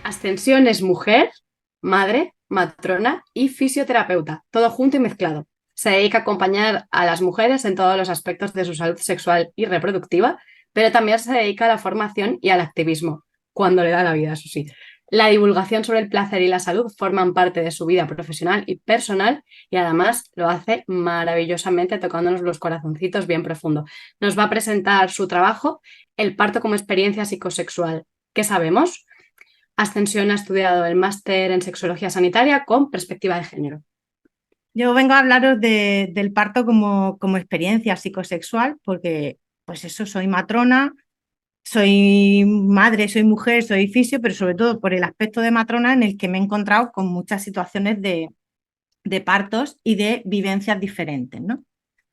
Ascensión es mujer, madre, matrona y fisioterapeuta, todo junto y mezclado. Se dedica a acompañar a las mujeres en todos los aspectos de su salud sexual y reproductiva, pero también se dedica a la formación y al activismo, cuando le da la vida, eso sí. La divulgación sobre el placer y la salud forman parte de su vida profesional y personal y además lo hace maravillosamente tocándonos los corazoncitos bien profundo. Nos va a presentar su trabajo, El parto como experiencia psicosexual. ¿Qué sabemos? Ascensión ha estudiado el máster en sexología sanitaria con perspectiva de género. Yo vengo a hablaros del parto como experiencia psicosexual, porque pues eso, soy matrona, soy madre, soy mujer, soy fisio, pero sobre todo por el aspecto de matrona en el que me he encontrado con muchas situaciones de partos y de vivencias diferentes, ¿no?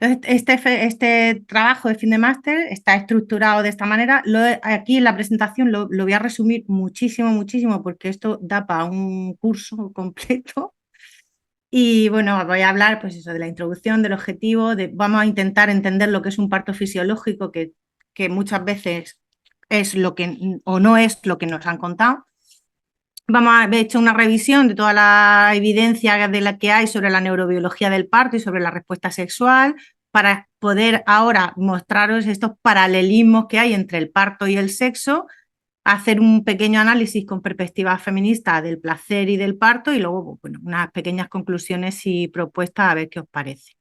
Entonces, este trabajo de fin de máster está estructurado de esta manera. Aquí en la presentación lo voy a resumir muchísimo, muchísimo, porque esto da para un curso completo. Y bueno, voy a hablar pues eso, de la introducción, del objetivo, vamos a intentar entender lo que es un parto fisiológico, que muchas veces es lo que o no es lo que nos han contado. Vamos a haber hecho una revisión de toda la evidencia de la que hay sobre la neurobiología del parto y sobre la respuesta sexual, para poder ahora mostraros estos paralelismos que hay entre el parto y el sexo, hacer un pequeño análisis con perspectiva feminista del placer y del parto y luego bueno, unas pequeñas conclusiones y propuestas a ver qué os parece.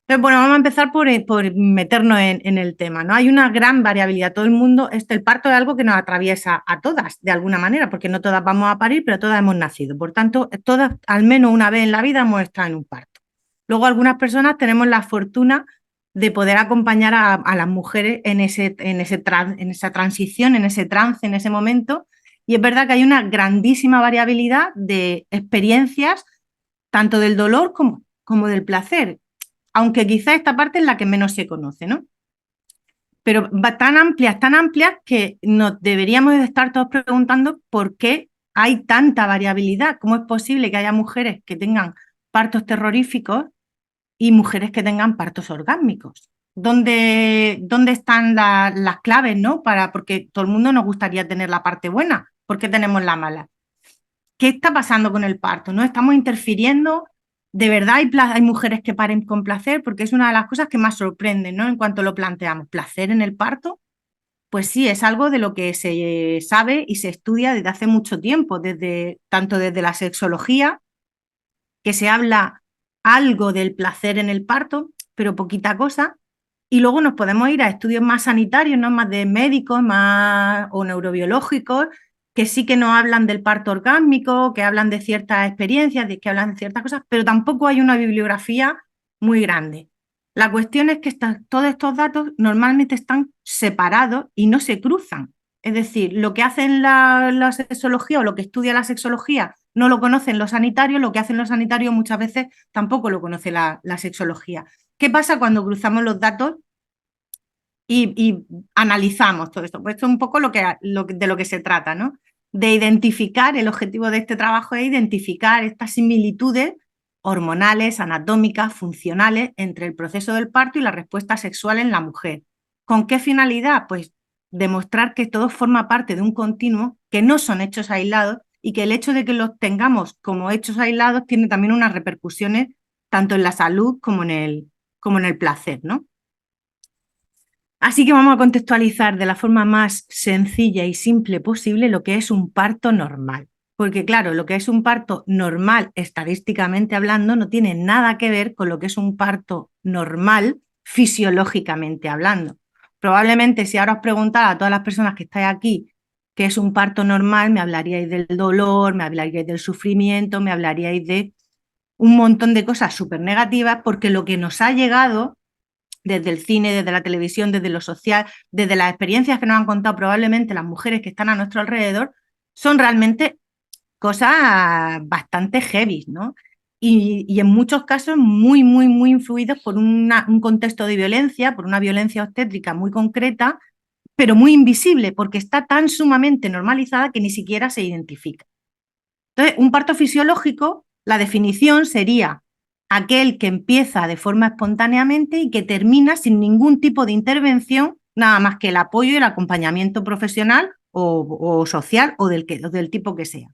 Entonces, bueno, vamos a empezar por meternos en el tema, ¿no? Hay una gran variabilidad. Todo el mundo, el parto es algo que nos atraviesa a todas, de alguna manera, porque no todas vamos a parir, pero todas hemos nacido. Por tanto, todas, al menos una vez en la vida, hemos estado en un parto. Luego, algunas personas tenemos la fortuna de poder acompañar a las mujeres en esa transición, en ese trance, en ese momento. Y es verdad que hay una grandísima variabilidad de experiencias, tanto del dolor como del placer, aunque quizá esta parte es la que menos se conoce, ¿no? Pero tan amplias que nos deberíamos estar todos preguntando por qué hay tanta variabilidad, cómo es posible que haya mujeres que tengan partos terroríficos y mujeres que tengan partos orgásmicos. ¿Dónde están las claves, ¿no? Porque todo el mundo nos gustaría tener la parte buena, ¿por qué tenemos la mala? ¿Qué está pasando con el parto? ¿No? ¿Estamos interfiriendo? ¿De verdad hay mujeres que paren con placer? Porque es una de las cosas que más sorprende, ¿no? En cuanto lo planteamos. ¿Placer en el parto? Pues sí, es algo de lo que se sabe y se estudia desde hace mucho tiempo, tanto desde la sexología, que se habla algo del placer en el parto, pero poquita cosa. Y luego nos podemos ir a estudios más sanitarios, ¿no? Más de médicos, más o neurobiológicos, que sí que nos hablan del parto orgásmico, que hablan de ciertas experiencias, que hablan de ciertas cosas, pero tampoco hay una bibliografía muy grande. La cuestión es que todos estos datos normalmente están separados y no se cruzan. Es decir, lo que hacen la sexología o lo que estudia la sexología no lo conocen los sanitarios, lo que hacen los sanitarios muchas veces tampoco lo conoce la sexología. ¿Qué pasa cuando cruzamos los datos y analizamos todo esto? Pues esto es un poco de lo que se trata, ¿no? De identificar, el objetivo de este trabajo es identificar estas similitudes hormonales, anatómicas, funcionales entre el proceso del parto y la respuesta sexual en la mujer. ¿Con qué finalidad? Pues demostrar que todo forma parte de un continuo, que no son hechos aislados y que el hecho de que los tengamos como hechos aislados tiene también unas repercusiones tanto en la salud como en el placer, ¿no? Así que vamos a contextualizar de la forma más sencilla y simple posible lo que es un parto normal. Porque claro, lo que es un parto normal, estadísticamente hablando, no tiene nada que ver con lo que es un parto normal, fisiológicamente hablando. Probablemente si ahora os preguntara a todas las personas que estáis aquí qué es un parto normal, me hablaríais del dolor, me hablaríais del sufrimiento, me hablaríais de un montón de cosas súper negativas, porque lo que nos ha llegado desde el cine, desde la televisión, desde lo social, desde las experiencias que nos han contado probablemente las mujeres que están a nuestro alrededor, son realmente cosas bastante heavy, ¿no? Y en muchos casos muy, muy, muy influidos por un contexto de violencia, por una violencia obstétrica muy concreta, pero muy invisible, porque está tan sumamente normalizada que ni siquiera se identifica. Entonces, un parto fisiológico, la definición sería aquel que empieza de forma espontáneamente y que termina sin ningún tipo de intervención, nada más que el apoyo y el acompañamiento profesional o social o del tipo que sea.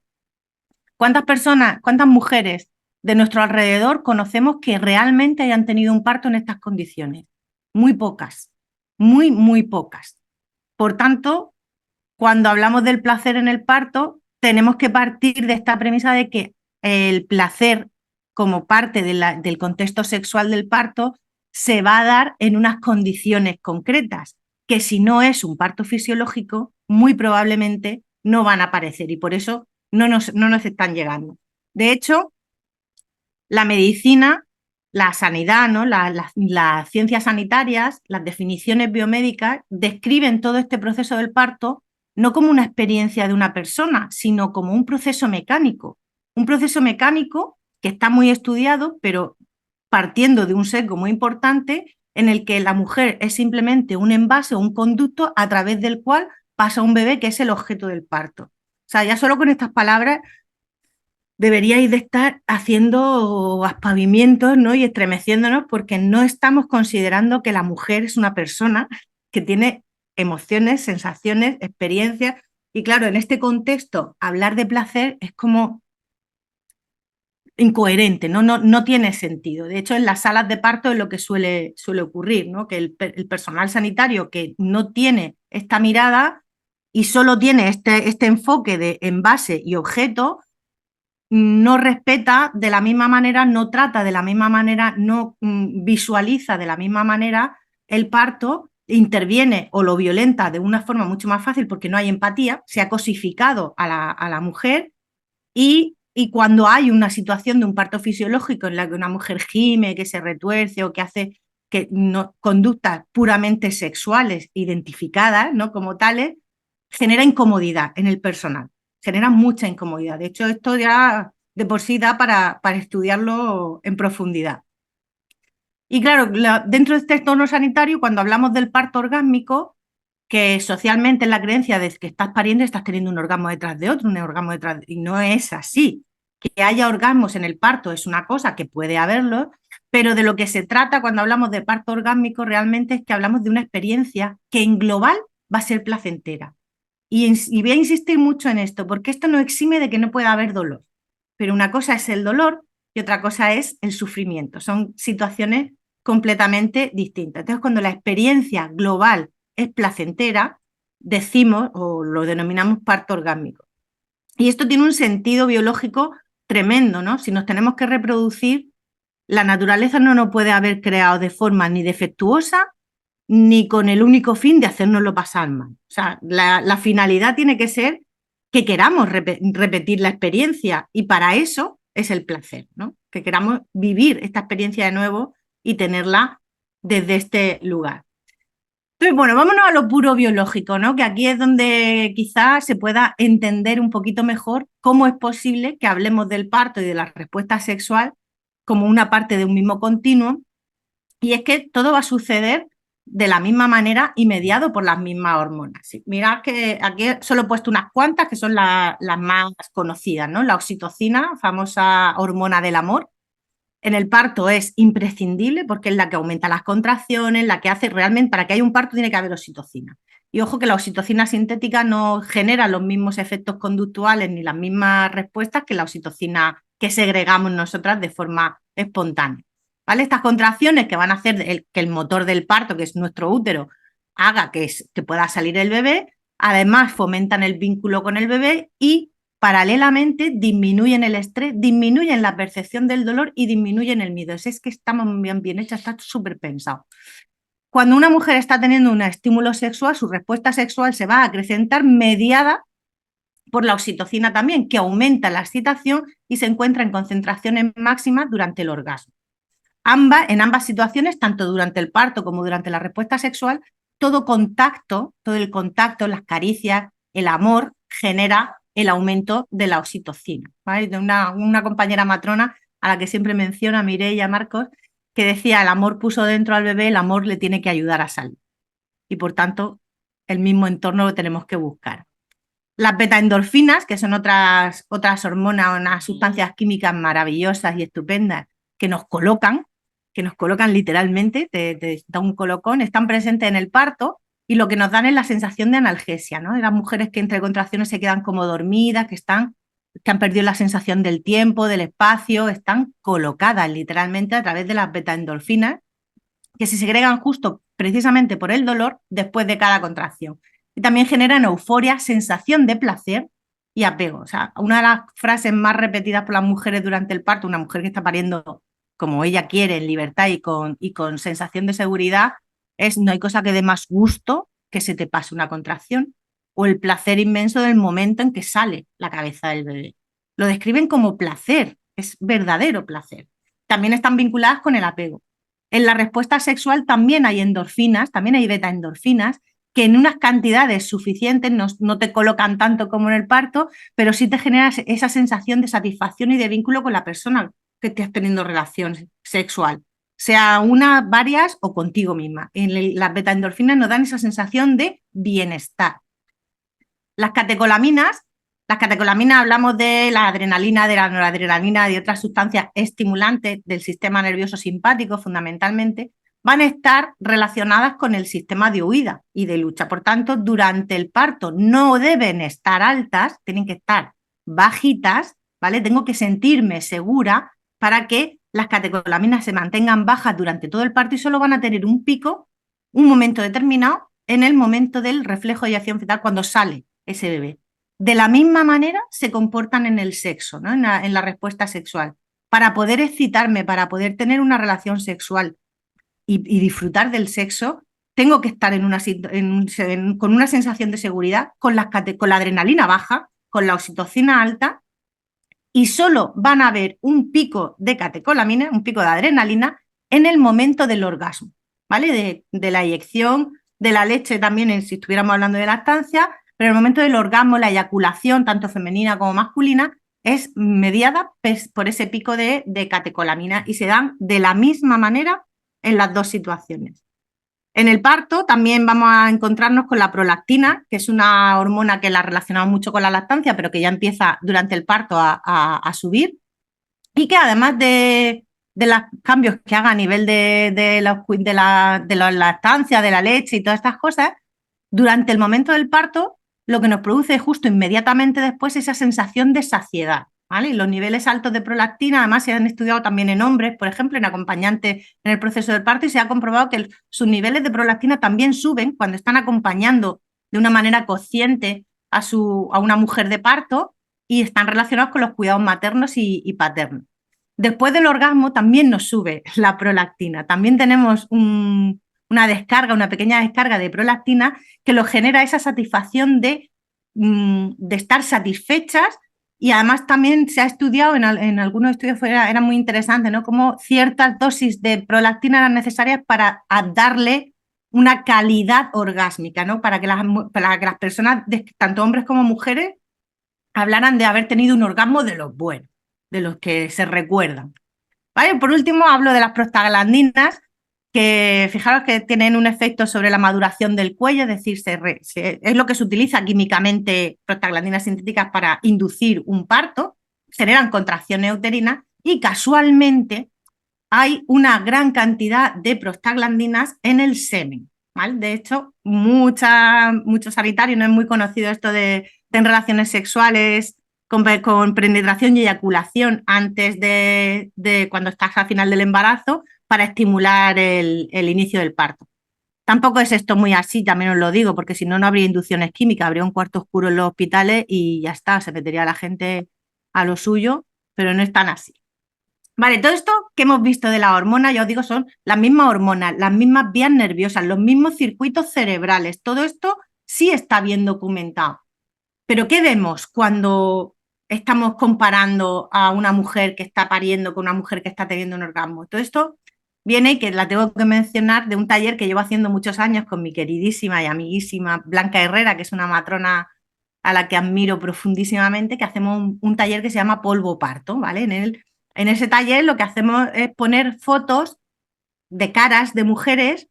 ¿Cuántas personas, cuántas mujeres de nuestro alrededor conocemos que realmente hayan tenido un parto en estas condiciones? Muy pocas, muy, muy pocas. Por tanto, cuando hablamos del placer en el parto, tenemos que partir de esta premisa de que el placer como parte del contexto sexual del parto se va a dar en unas condiciones concretas, que si no es un parto fisiológico, muy probablemente no van a aparecer y por eso no nos están llegando. De hecho, la medicina, la sanidad, ¿no? Las ciencias sanitarias, las definiciones biomédicas describen todo este proceso del parto no como una experiencia de una persona, sino como un proceso mecánico. Un proceso mecánico que está muy estudiado, pero partiendo de un sesgo muy importante en el que la mujer es simplemente un envase o un conducto a través del cual pasa un bebé que es el objeto del parto. O sea, ya solo con estas palabras deberíais de estar haciendo aspavientos, ¿no? Y estremeciéndonos porque no estamos considerando que la mujer es una persona que tiene emociones, sensaciones, experiencias. Y claro, en este contexto, hablar de placer es como incoherente, no tiene sentido. De hecho, en las salas de parto es lo que suele ocurrir, ¿no? Que el personal sanitario que no tiene esta mirada y solo tiene este enfoque de envase y objeto, no respeta de la misma manera, no trata de la misma manera, no visualiza de la misma manera el parto, interviene o lo violenta de una forma mucho más fácil porque no hay empatía, se ha cosificado a la mujer y cuando hay una situación de un parto fisiológico en la que una mujer gime, que se retuerce o que hace que no, conductas puramente sexuales identificadas, ¿no? Como tales, genera incomodidad en el personal, genera mucha incomodidad. De hecho, esto ya de por sí da para estudiarlo en profundidad. Y claro, dentro de este entorno sanitario, cuando hablamos del parto orgásmico, que socialmente es la creencia de que estás pariendo y estás teniendo un orgasmo detrás de otro, un orgasmo detrás de... Y no es así. Que haya orgasmos en el parto es una cosa que puede haberlo, pero de lo que se trata cuando hablamos de parto orgásmico realmente es que hablamos de una experiencia que en global va a ser placentera. Y voy a insistir mucho en esto, porque esto no exime de que no pueda haber dolor. Pero una cosa es el dolor y otra cosa es el sufrimiento. Son situaciones completamente distintas. Entonces, cuando la experiencia global es placentera, decimos o lo denominamos parto orgásmico. Y esto tiene un sentido biológico tremendo, ¿no? Si nos tenemos que reproducir, la naturaleza no nos puede haber creado de forma ni defectuosa ni con el único fin de hacérnoslo pasar mal. O sea, la finalidad tiene que ser que queramos repetir la experiencia y para eso es el placer, ¿no? Que queramos vivir esta experiencia de nuevo y tenerla desde este lugar. Entonces, bueno, vámonos a lo puro biológico, ¿no? Que aquí es donde quizás se pueda entender un poquito mejor cómo es posible que hablemos del parto y de la respuesta sexual como una parte de un mismo continuo. Y es que todo va a suceder de la misma manera y mediado por las mismas hormonas. ¿Sí? Mirad que aquí solo he puesto unas cuantas que son las más conocidas, ¿no? La oxitocina, famosa hormona del amor. En el parto es imprescindible porque es la que aumenta las contracciones, la que hace realmente, para que haya un parto tiene que haber oxitocina. Y ojo que la oxitocina sintética no genera los mismos efectos conductuales ni las mismas respuestas que la oxitocina que segregamos nosotras de forma espontánea. ¿Vale? Estas contracciones que van a hacer que el motor del parto, que es nuestro útero, haga que pueda salir el bebé, además fomentan el vínculo con el bebé y paralelamente disminuyen el estrés, disminuyen la percepción del dolor y disminuyen el miedo. Es que está bien hecha, está súper pensado. Cuando una mujer está teniendo un estímulo sexual, su respuesta sexual se va a acrecentar mediada por la oxitocina también, que aumenta la excitación y se encuentra en concentraciones máximas durante el orgasmo. En ambas situaciones, tanto durante el parto como durante la respuesta sexual, todo el contacto, las caricias, el amor genera el aumento de la oxitocina. ¿Vale? De una compañera matrona a la que siempre menciona, Mireia Marcos, que decía, el amor puso dentro al bebé, el amor le tiene que ayudar a salir. Y por tanto, el mismo entorno lo tenemos que buscar. Las betaendorfinas, que son otras hormonas, unas sustancias químicas maravillosas y estupendas que nos colocan literalmente, te da un colocón, están presentes en el parto y lo que nos dan es la sensación de analgesia, ¿no? Las mujeres que entre contracciones se quedan como dormidas, que han perdido la sensación del tiempo, del espacio, están colocadas literalmente a través de las betaendorfinas, que se segregan justo precisamente por el dolor después de cada contracción. Y también generan euforia, sensación de placer y apego. O sea, una de las frases más repetidas por las mujeres durante el parto, una mujer que está pariendo como ella quiere, en libertad y con sensación de seguridad, es: no hay cosa que dé más gusto que se te pase una contracción, o el placer inmenso del momento en que sale la cabeza del bebé. Lo describen como placer, es verdadero placer. También están vinculadas con el apego. En la respuesta sexual también hay endorfinas, también hay betaendorfinas, que en unas cantidades suficientes no te colocan tanto como en el parto, pero sí te generan esa sensación de satisfacción y de vínculo con la persona que estés teniendo relación sexual, sea una, varias o contigo misma. Las betaendorfinas nos dan esa sensación de bienestar. Las catecolaminas hablamos de la adrenalina, de la noradrenalina, de otras sustancias estimulantes del sistema nervioso simpático, fundamentalmente, van a estar relacionadas con el sistema de huida y de lucha. Por tanto, durante el parto no deben estar altas, tienen que estar bajitas, ¿vale? Tengo que sentirme segura para que las catecolaminas se mantengan bajas durante todo el parto, y solo van a tener un pico, un momento determinado, en el momento del reflejo de eyacción fetal, cuando sale ese bebé. De la misma manera se comportan en el sexo, ¿no? en la respuesta sexual. Para poder excitarme, para poder tener una relación sexual y disfrutar del sexo, tengo que estar con una sensación de seguridad, con la adrenalina baja, con la oxitocina alta, y solo van a haber un pico de catecolamina, un pico de adrenalina, en el momento del orgasmo, ¿vale? De la eyección, de la leche también, si estuviéramos hablando de lactancia, pero en el momento del orgasmo, la eyaculación, tanto femenina como masculina, es mediada por ese pico de catecolamina, y se dan de la misma manera en las dos situaciones. En el parto también vamos a encontrarnos con la prolactina, que es una hormona que la relacionamos mucho con la lactancia, pero que ya empieza durante el parto a subir, y que además de los cambios que haga a nivel de la lactancia, de la leche y todas estas cosas, durante el momento del parto lo que nos produce justo inmediatamente después esa sensación de saciedad, ¿vale? Y los niveles altos de prolactina además se han estudiado también en hombres, por ejemplo, en acompañantes en el proceso del parto, y se ha comprobado que sus niveles de prolactina también suben cuando están acompañando de una manera consciente a una mujer de parto, y están relacionados con los cuidados maternos y paternos. Después del orgasmo también nos sube la prolactina, también tenemos una descarga, una pequeña descarga de prolactina que lo genera esa satisfacción de estar satisfechas. Y además también se ha estudiado, en algunos estudios era muy interesante, ¿no? Cómo ciertas dosis de prolactina eran necesarias para darle una calidad orgásmica, ¿no? Para que las personas, tanto hombres como mujeres, hablaran de haber tenido un orgasmo de los buenos, de los que se recuerdan. ¿Vale? Por último, hablo de las prostaglandinas, que fijaros que tienen un efecto sobre la maduración del cuello, es decir, es lo que se utiliza químicamente, prostaglandinas sintéticas, para inducir un parto, generan contracciones uterinas, y casualmente hay una gran cantidad de prostaglandinas en el semen, ¿vale? De hecho, muchos sanitarios, no es muy conocido esto de tener relaciones sexuales con penetración y eyaculación antes de cuando estás al final del embarazo, para estimular el inicio del parto. Tampoco es esto muy así, también os lo digo, porque si no, no habría inducciones químicas, habría un cuarto oscuro en los hospitales y ya está, se metería la gente a lo suyo, pero no es tan así. Vale, todo esto que hemos visto de la hormona, ya os digo, son las mismas hormonas, las mismas vías nerviosas, los mismos circuitos cerebrales. Todo esto sí está bien documentado. Pero ¿qué vemos cuando estamos comparando a una mujer que está pariendo con una mujer que está teniendo un orgasmo? Todo esto viene, que la tengo que mencionar, de un taller que llevo haciendo muchos años con mi queridísima y amiguísima Blanca Herrera, que es una matrona a la que admiro profundísimamente, que hacemos un taller que se llama Polvo Parto, ¿vale? En ese taller lo que hacemos es poner fotos de caras de mujeres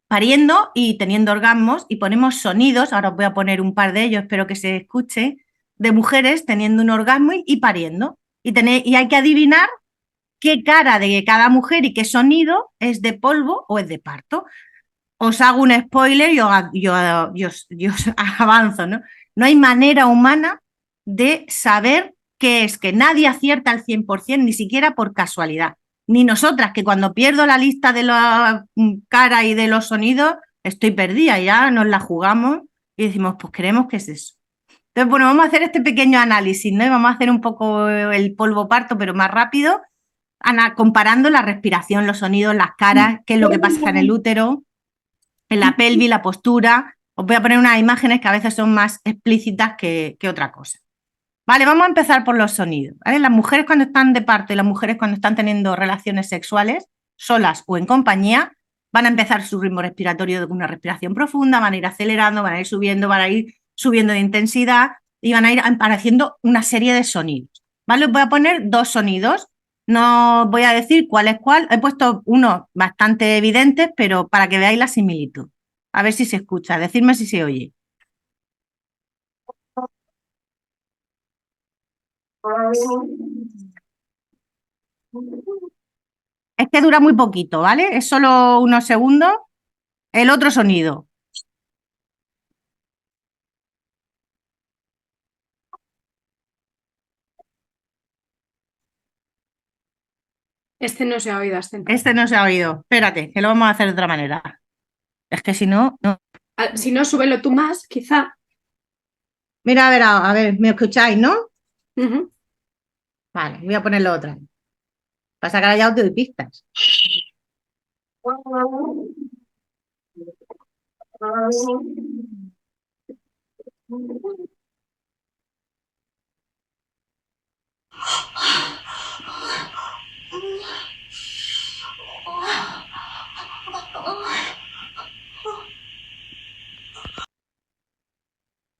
pariendo y teniendo orgasmos, y ponemos sonidos, ahora os voy a poner un par de ellos, espero que se escuche, de mujeres teniendo un orgasmo y pariendo. Y hay que adivinar qué cara de cada mujer y qué sonido es de polvo o es de parto. os hago un spoiler y os avanzo, ¿no? No hay manera humana de saber qué es, que nadie acierta al 100%, ni siquiera por casualidad. Ni nosotras, que cuando pierdo la lista de la cara y de los sonidos, estoy perdida, ya nos la jugamos y decimos, pues creemos que es eso. Entonces, bueno, vamos a hacer este pequeño análisis, ¿no? Y vamos a hacer un poco el polvo parto, pero más rápido, comparando la respiración, los sonidos, las caras, qué es lo que pasa en el útero, en la pelvis, la postura. Os voy a poner unas imágenes que a veces son más explícitas que otra cosa. Vale, vamos a empezar por los sonidos. ¿Vale? Las mujeres cuando están de parto y las mujeres cuando están teniendo relaciones sexuales, solas o en compañía, van a empezar su ritmo respiratorio con una respiración profunda, van a ir acelerando, van a ir subiendo de intensidad y van a ir apareciendo una serie de sonidos. ¿Vale? Os voy a poner dos sonidos. No voy a decir cuál es cuál. He puesto unos bastante evidentes, pero para que veáis la similitud. A ver si se escucha. Decidme si se oye. Es que dura muy poquito, ¿vale? Es solo unos segundos. El otro sonido. Este no se ha oído, Ascen. Este no se ha oído. Espérate, que lo vamos a hacer de otra manera. Es que si no, no. Si no, súbelo tú más, quizá. Mira, a ver, ¿me escucháis, no? Ujú. Vale, voy a ponerlo otra vez. Pasa que ahora ya os doy pistas.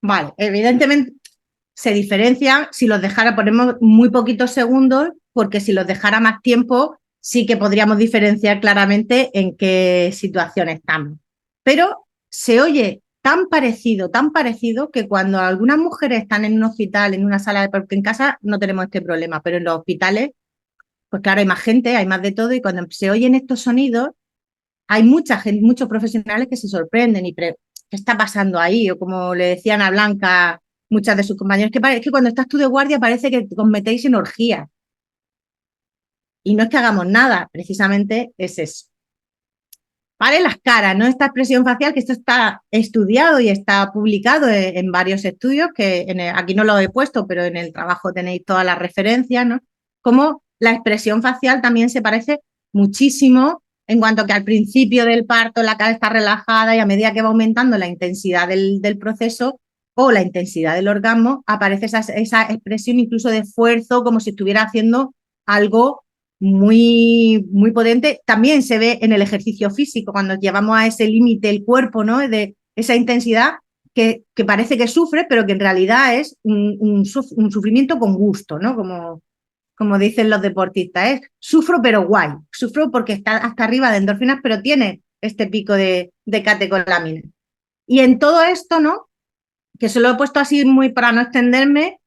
Vale, evidentemente se diferencia si los dejara, ponemos muy poquitos segundos, porque si los dejara más tiempo, sí que podríamos diferenciar claramente en qué situación estamos. Pero se oye tan parecido, que cuando algunas mujeres están en un hospital, en una sala de porque en casa no tenemos este problema, pero en los hospitales, pues claro, hay más gente, hay más de todo, y cuando se oyen estos sonidos, hay mucha gente, muchos profesionales que se sorprenden y ¿qué está pasando ahí? O como le decían a Blanca muchas de sus compañeros, es que cuando estás tú de guardia parece que os metéis en orgías. Y no es que hagamos nada, precisamente es eso. ¿Vale? Las caras, ¿no? Esta expresión facial, que esto está estudiado y está publicado en varios estudios, que aquí no lo he puesto, pero en el trabajo tenéis todas las referencias, ¿no? Como la expresión facial también se parece muchísimo en cuanto que al principio del parto la cara está relajada y a medida que va aumentando la intensidad del proceso o la intensidad del orgasmo, aparece esa expresión incluso de esfuerzo, como si estuviera haciendo algo muy potente. También se ve en el ejercicio físico, cuando llevamos a ese límite el cuerpo, ¿no? De esa intensidad que parece que sufre, pero que en realidad es un sufrimiento con gusto, ¿no? Como dicen los deportistas, es sufro pero guay, sufro porque está hasta arriba de endorfinas, pero tiene este pico de catecolamina. Y en todo esto, ¿no? Que se lo he puesto así muy para no extenderme,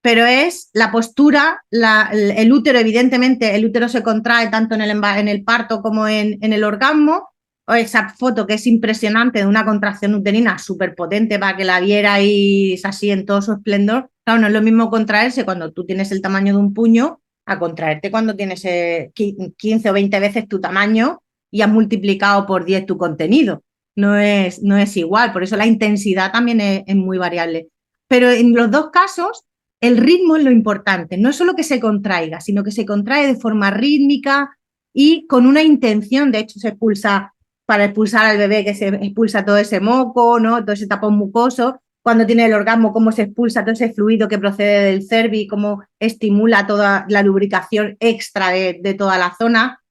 pero es la postura, el útero, evidentemente, el útero se contrae tanto en el parto como en el orgasmo, o esa foto que es impresionante de una contracción uterina súper potente para que la vierais así en todo su esplendor. Claro, no es lo mismo contraerse cuando tú tienes el tamaño de un puño a contraerte cuando tienes 15 o 20 veces tu tamaño y has multiplicado por 10 tu contenido. No es igual, por eso la intensidad también es muy variable. Pero en los dos casos, el ritmo es lo importante, no es solo que se contraiga, sino que se contrae de forma rítmica y con una intención. De hecho, se expulsa, para expulsar al bebé, que se expulsa todo ese moco, ¿no? Todo ese tapón mucoso. Cuando tiene el orgasmo, cómo se expulsa todo ese fluido que procede del cervix, cómo estimula toda la lubricación extra de toda la zona.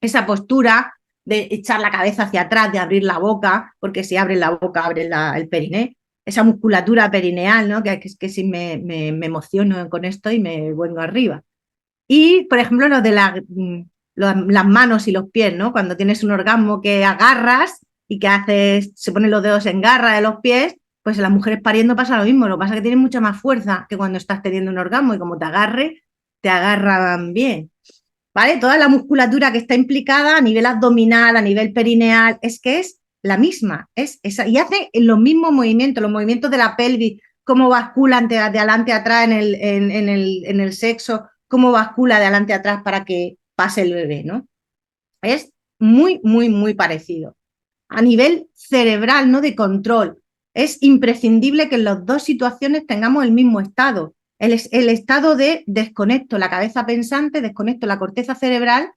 Esa postura de echar la cabeza hacia atrás, de abrir la boca, porque si abres la boca, abres el periné, esa musculatura perineal, ¿no? Que sí me emociono con esto y me vengo arriba. Y, por ejemplo, lo de las manos y los pies, ¿no? Cuando tienes un orgasmo que agarras y que haces, se ponen los dedos en garra de los pies, pues en las mujeres pariendo pasa lo mismo. Lo que pasa es que tienen mucha más fuerza que cuando estás teniendo un orgasmo y como te agarran bien. ¿Vale? Toda la musculatura que está implicada a nivel abdominal, a nivel perineal, es que es la misma, es esa, y hace los mismos movimientos de la pelvis, cómo basculan de adelante a atrás en el sexo, cómo bascula de adelante a atrás para que pase el bebé, ¿no? Es muy, muy, muy parecido. A nivel cerebral, ¿no? De control, es imprescindible que en las dos situaciones tengamos el mismo estado. El estado de desconecto la cabeza pensante, desconecto la corteza cerebral,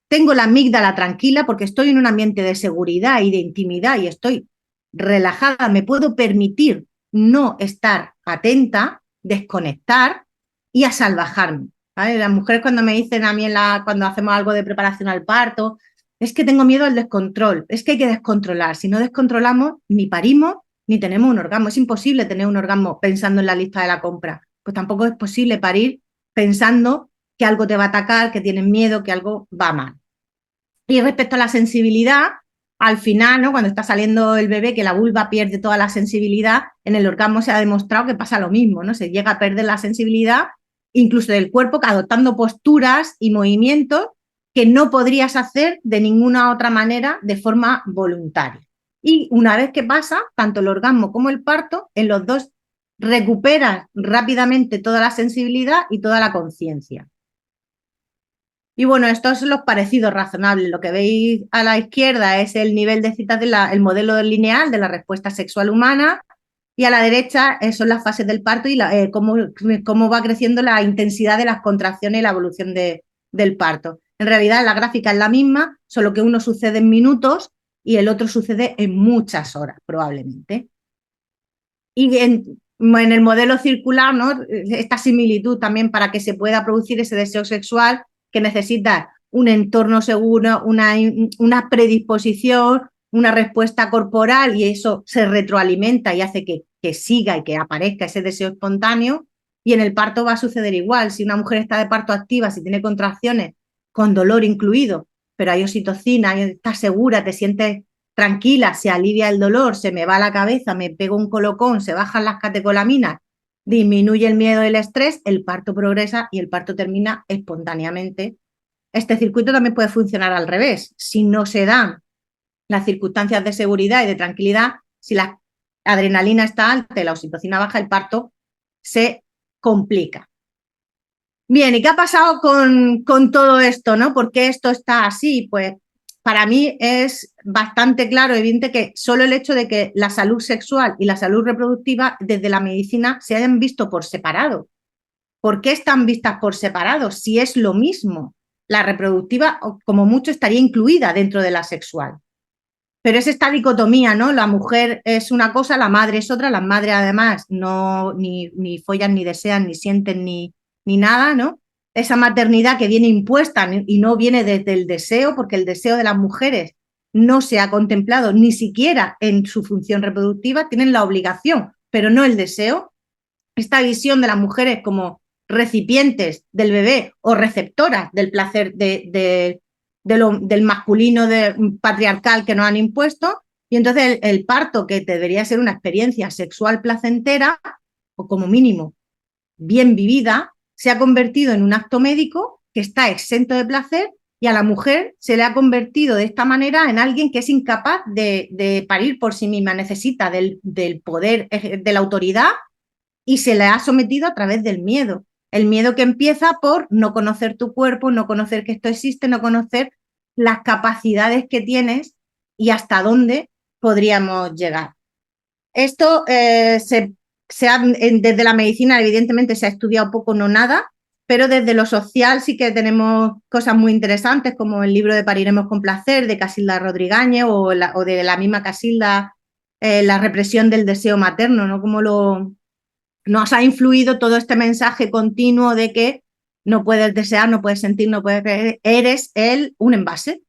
tengo la amígdala tranquila porque estoy en un ambiente de seguridad y de intimidad y estoy relajada, me puedo permitir no estar atenta, desconectar y a salvajarme. ¿Vale? Las mujeres cuando me dicen a mí cuando hacemos algo de preparación al parto, es que tengo miedo al descontrol, es que hay que descontrolar. Si no descontrolamos, ni parimos ni tenemos un orgasmo. Es imposible tener un orgasmo pensando en la lista de la compra. Pues tampoco es posible parir pensando que algo te va a atacar, que tienes miedo, que algo va mal. Y respecto a la sensibilidad, al final, ¿no? Cuando está saliendo el bebé, que la vulva pierde toda la sensibilidad, en el orgasmo se ha demostrado que pasa lo mismo, ¿no? Se llega a perder la sensibilidad, incluso del cuerpo, adoptando posturas y movimientos que no podrías hacer de ninguna otra manera de forma voluntaria. Y una vez que pasa, tanto el orgasmo como el parto, en los dos recuperas rápidamente toda la sensibilidad y toda la conciencia. Y bueno, estos son los parecidos razonables. Lo que veis a la izquierda es el nivel de citas del modelo lineal de la respuesta sexual humana y a la derecha son las fases del parto y cómo va creciendo la intensidad de las contracciones y la evolución del parto. En realidad la gráfica es la misma, solo que uno sucede en minutos y el otro sucede en muchas horas probablemente. Y en el modelo circular, ¿no? Esta similitud también para que se pueda producir ese deseo sexual que necesita un entorno seguro, una predisposición, una respuesta corporal y eso se retroalimenta y hace que siga y que aparezca ese deseo espontáneo. Y en el parto va a suceder igual. Si una mujer está de parto activa, si tiene contracciones con dolor incluido, pero hay oxitocina, estás segura, te sientes tranquila, se alivia el dolor, se me va la cabeza, me pego un colocón, se bajan las catecolaminas, disminuye el miedo y el estrés, el parto progresa y el parto termina espontáneamente. Este circuito también puede funcionar al revés. Si no se dan las circunstancias de seguridad y de tranquilidad, si la adrenalina está alta y la oxitocina baja, el parto se complica. Bien, ¿y qué ha pasado con todo esto, no? ¿Por qué esto está así? Pues para mí es bastante claro, evidente que solo el hecho de que la salud sexual y la salud reproductiva desde la medicina se hayan visto por separado. ¿Por qué están vistas por separado? Si es lo mismo. La reproductiva, como mucho, estaría incluida dentro de la sexual. Pero es esta dicotomía, ¿no? La mujer es una cosa, la madre es otra, las madres además no ni follan, ni desean, ni sienten, ni nada, ¿no? Esa maternidad que viene impuesta y no viene desde el deseo, porque el deseo de las mujeres no se ha contemplado ni siquiera en su función reproductiva, tienen la obligación, pero no el deseo. Esta visión de las mujeres como recipientes del bebé o receptoras del placer del masculino patriarcal que nos han impuesto, y entonces el parto, que debería ser una experiencia sexual placentera, o como mínimo bien vivida, se ha convertido en un acto médico que está exento de placer y a la mujer se le ha convertido de esta manera en alguien que es incapaz de parir por sí misma, necesita del poder, de la autoridad y se le ha sometido a través del miedo. El miedo que empieza por no conocer tu cuerpo, no conocer que esto existe, no conocer las capacidades que tienes y hasta dónde podríamos llegar. Esto desde la medicina evidentemente se ha estudiado poco, no nada, pero desde lo social sí que tenemos cosas muy interesantes como el libro de Pariremos con placer de Casilda Rodríguez o de la misma Casilda, la represión del deseo materno, ¿no? Como nos ha influido todo este mensaje continuo de que no puedes desear, no puedes sentir, no puedes creer, eres un envase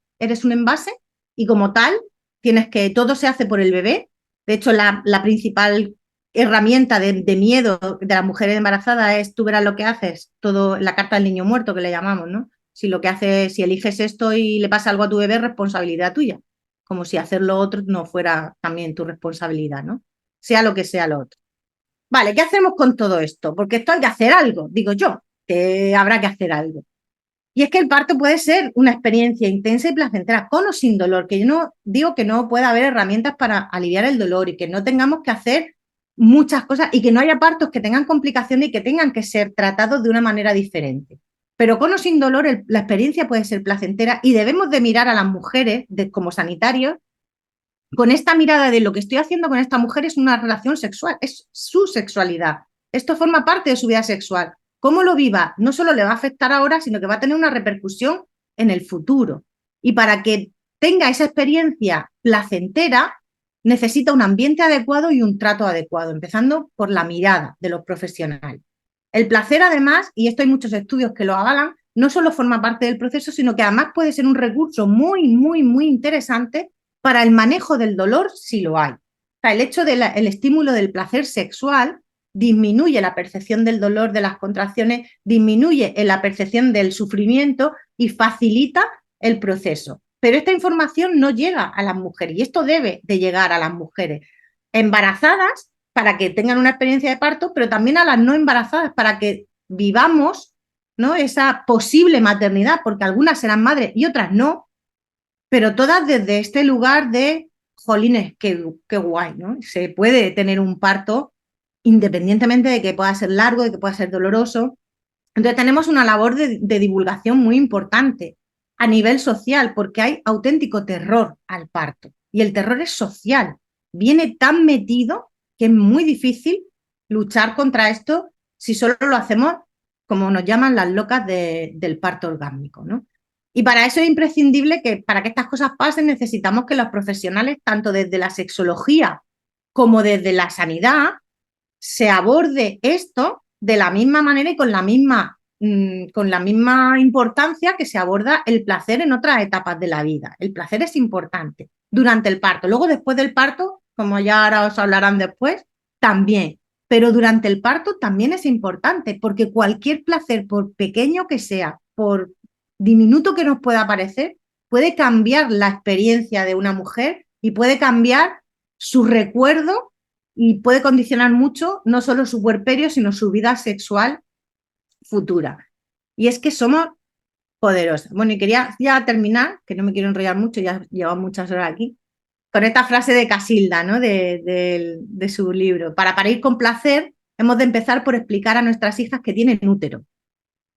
y como tal tienes que, todo se hace por el bebé. De hecho, la principal herramienta de miedo de las mujeres embarazadas es tú verás lo que haces, todo la carta del niño muerto que le llamamos, ¿no? Si lo que haces, si eliges esto y le pasa algo a tu bebé, es responsabilidad tuya, como si hacer lo otro no fuera también tu responsabilidad, ¿no? Sea lo que sea lo otro. Vale, ¿qué hacemos con todo esto? Porque esto hay que hacer algo, digo yo, que habrá que hacer algo. Y es que el parto puede ser una experiencia intensa y placentera, con o sin dolor, que yo no digo que no pueda haber herramientas para aliviar el dolor y que no tengamos que hacer muchas cosas y que no haya partos que tengan complicaciones y que tengan que ser tratados de una manera diferente. Pero con o sin dolor la experiencia puede ser placentera y debemos de mirar a las mujeres como sanitarios con esta mirada de lo que estoy haciendo con esta mujer es una relación sexual, es su sexualidad. Esto forma parte de su vida sexual. Cómo lo viva no solo le va a afectar ahora, sino que va a tener una repercusión en el futuro. Y para que tenga esa experiencia placentera, necesita un ambiente adecuado y un trato adecuado, empezando por la mirada de los profesionales. El placer, además, y esto hay muchos estudios que lo avalan, no solo forma parte del proceso, sino que además puede ser un recurso muy, muy, muy interesante para el manejo del dolor si lo hay. O sea, el hecho del estímulo del placer sexual disminuye la percepción del dolor de las contracciones, disminuye la percepción del sufrimiento y facilita el proceso. Pero esta información no llega a las mujeres y esto debe de llegar a las mujeres embarazadas para que tengan una experiencia de parto, pero también a las no embarazadas para que vivamos, ¿no?, esa posible maternidad, porque algunas serán madres y otras no, pero todas desde este lugar de, jolines, qué guay, ¿no? Se puede tener un parto independientemente de que pueda ser largo, de que pueda ser doloroso. Entonces tenemos una labor de divulgación muy importante a nivel social, porque hay auténtico terror al parto. Y el terror es social. Viene tan metido que es muy difícil luchar contra esto si solo lo hacemos como nos llaman las locas del parto orgásmico, ¿no? Y para eso es imprescindible que para que estas cosas pasen necesitamos que los profesionales, tanto desde la sexología como desde la sanidad, se aborde esto de la misma manera y con la misma importancia que se aborda el placer en otras etapas de la vida. El placer es importante durante el parto. Luego, después del parto, como ya ahora os hablarán después, también. Pero durante el parto también es importante, porque cualquier placer, por pequeño que sea, por diminuto que nos pueda parecer, puede cambiar la experiencia de una mujer y puede cambiar su recuerdo y puede condicionar mucho no solo su puerperio, sino su vida sexual futura. Y es que somos poderosas. Bueno, y quería ya terminar, que no me quiero enrollar mucho, ya llevo muchas horas aquí, con esta frase de Casilda, ¿no?, de su libro. Para parir con placer, hemos de empezar por explicar a nuestras hijas que tienen útero,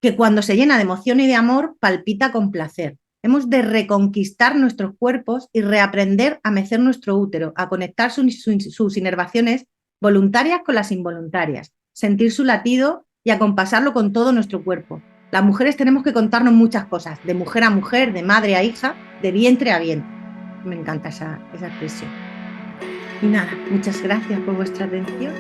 que cuando se llena de emoción y de amor, palpita con placer. Hemos de reconquistar nuestros cuerpos y reaprender a mecer nuestro útero, a conectar sus inervaciones voluntarias con las involuntarias, sentir su latido y acompasarlo con todo nuestro cuerpo. Las mujeres tenemos que contarnos muchas cosas, de mujer a mujer, de madre a hija, de vientre a vientre. Me encanta esa expresión. Y nada, muchas gracias por vuestra atención.